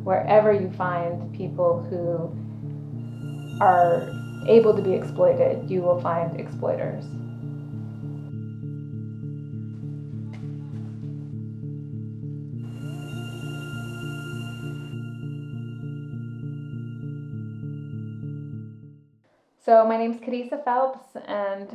Wherever you find people who are able to be exploited, you will find exploiters. So my name is Carissa Phelps, and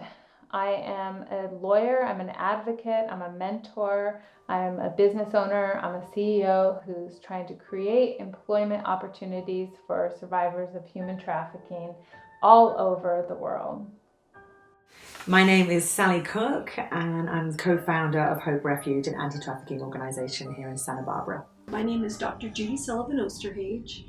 I am a lawyer, I'm an advocate, I'm a mentor, I'm a business owner, I'm a CEO who's trying to create employment opportunities for survivors of human trafficking all over the world. My name is Sally Cook, and I'm the co-founder of Hope Refuge, an anti-trafficking organisation here in Santa Barbara. My name is Dr. Judy Sullivan Osterhage,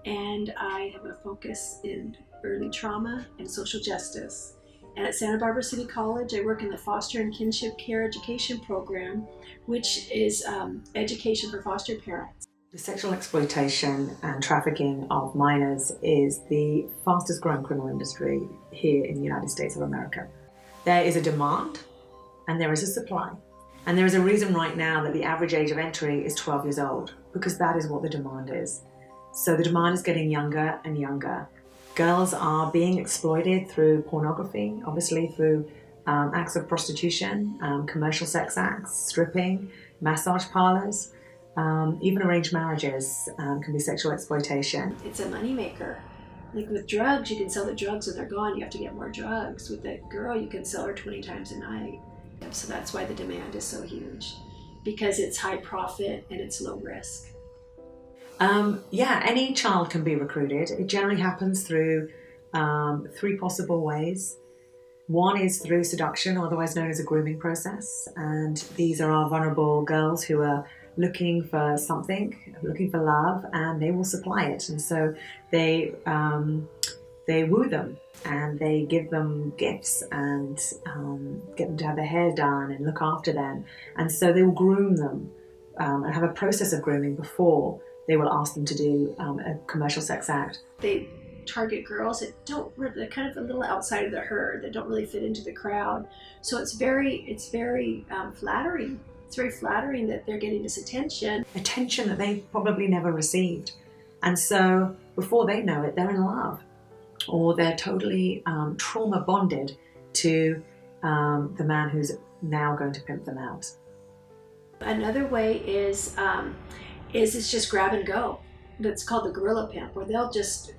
and I have a focus in early trauma and social justice. And at Santa Barbara City College, I work in the Foster and Kinship Care Education Program, which is education for foster parents. The sexual exploitation and trafficking of minors is the fastest growing criminal industry here in the United States of America. There is a demand and there is a supply. And there is a reason right now that the average age of entry is 12 years old, because that is what the demand is. So the demand is getting younger and younger. Girls are being exploited through pornography, obviously through acts of prostitution, commercial sex acts, stripping, massage parlors, even arranged marriages can be sexual exploitation. It's a moneymaker. Like with drugs, you can sell the drugs and they're gone. You have to get more drugs. With that girl, you can sell her 20 times a night. So that's why the demand is so huge, because it's high profit and it's low risk. Any child can be recruited. It generally happens through three possible ways. One is through seduction, otherwise known as a grooming process. And these are our vulnerable girls who are looking for something, looking for love, and they will supply it. And so they woo them and they give them gifts and get them to have their hair done and look after them. And so they will groom them and have a process of grooming before they will ask them to do a commercial sex act. They target girls that they're kind of a little outside of the herd, that don't really fit into the crowd. So it's very flattering. It's very flattering that they're getting this attention Attention that they probably never received. And so before they know it, they're in love, or they're totally trauma bonded to the man who's now going to pimp them out. Another way is it's just grab and go. That's called the guerrilla pimp, where they'll just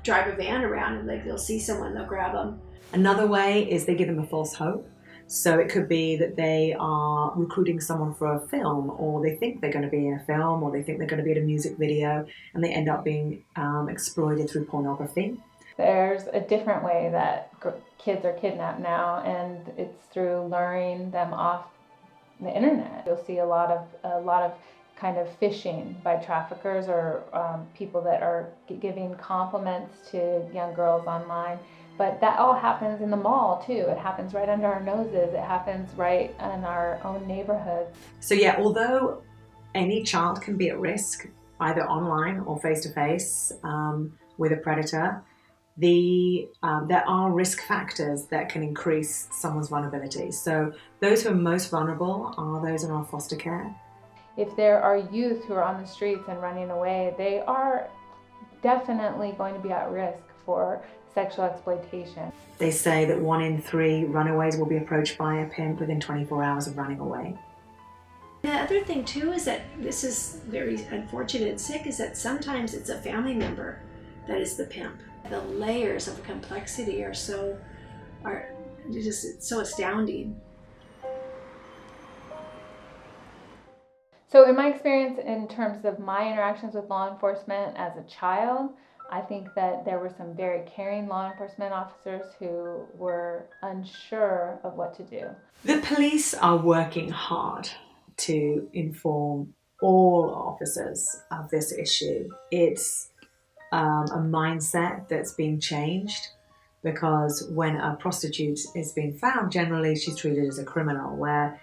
drive a van around and they'll see someone, they'll grab them. Another way is they give them a false hope. So it could be that they are recruiting someone for a film, or they think they're going to be in a film, or they think they're going to be in a music video, and they end up being exploited through pornography. There's a different way that kids are kidnapped now, and it's through luring them off the internet. You'll see a lot of kind of phishing by traffickers, or people that are giving compliments to young girls online. But that all happens in the mall too. It happens right under our noses. It happens right in our own neighborhoods. So yeah, although any child can be at risk, either online or face-to-face with a predator, there are risk factors that can increase someone's vulnerability. So those who are most vulnerable are those in our foster care. If there are youth who are on the streets and running away, they are definitely going to be at risk for sexual exploitation. They say that 1 in 3 runaways will be approached by a pimp within 24 hours of running away. The other thing too is that this is very unfortunate and sick, is that sometimes it's a family member that is the pimp. The layers of complexity are so astounding. So in my experience, in terms of my interactions with law enforcement as a child, I think that there were some very caring law enforcement officers who were unsure of what to do. The police are working hard to inform all officers of this issue. It's a mindset that's being changed, because when a prostitute is being found, generally she's treated as a criminal, where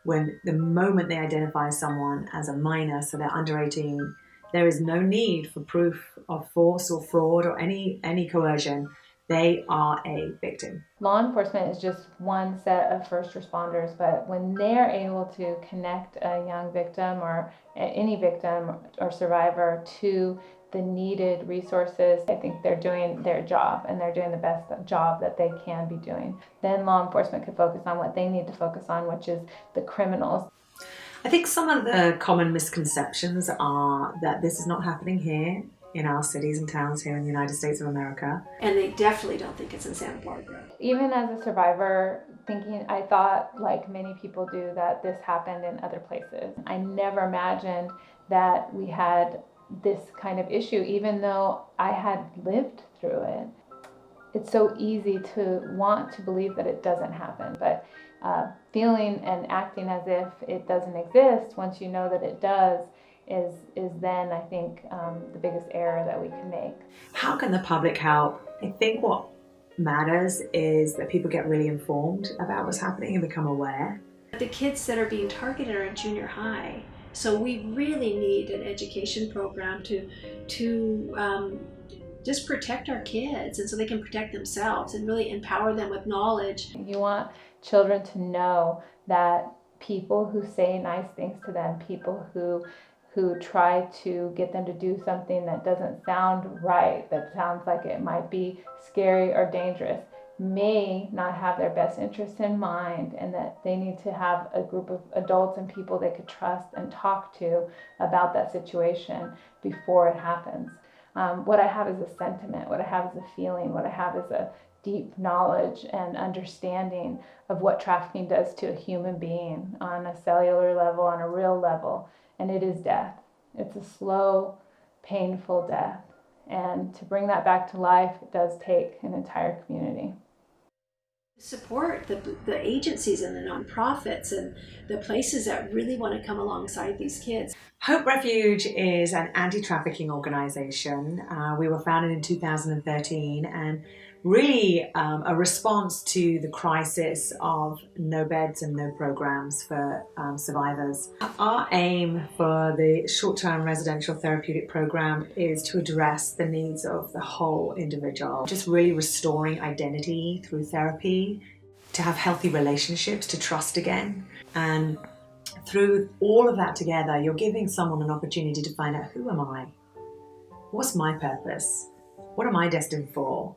when the moment they identify someone as a minor, so they're under 18, there is no need for proof of force or fraud or any coercion. they are a victim. Law enforcement is just one set of first responders, but when they're able to connect a young victim or any victim or survivor to the needed resources, I think they're doing their job and they're doing the best job that they can be doing. Then law enforcement could focus on what they need to focus on, which is the criminals. I think some of the common misconceptions are that this is not happening here in our cities and towns here in the United States of America. And they definitely don't think it's in Santa Barbara. Even as a survivor, I thought, like many people do, that this happened in other places. I never imagined that we had this kind of issue, even though I had lived through it. It's so easy to want to believe that it doesn't happen, but feeling and acting as if it doesn't exist once you know that it does is then, I think, the biggest error that we can make. How can the public help? I think what matters is that people get really informed about what's happening and become aware. The kids that are being targeted are in junior high, so we really need an education program to just protect our kids, and so they can protect themselves and really empower them with knowledge. You want children to know that people who say nice things to them, people who try to get them to do something that doesn't sound right, that sounds like it might be scary or dangerous, may not have their best interests in mind, and that they need to have a group of adults and people they could trust and talk to about that situation before it happens. What I have is a sentiment, what I have is a feeling, what I have is a deep knowledge and understanding of what trafficking does to a human being on a cellular level, on a real level, and it is death. It's a slow, painful death. And to bring that back to life, it does take an entire community. Support the agencies and the nonprofits and the places that really want to come alongside these kids. Hope Refuge is an anti-trafficking organization. We were founded in 2013 and really a response to the crisis of no beds and no programs for survivors. Our aim for the short-term residential therapeutic program is to address the needs of the whole individual, just really restoring identity through therapy, to have healthy relationships, to trust again. And through all of that together, you're giving someone an opportunity to find out, who am I? What's my purpose? What am I destined for?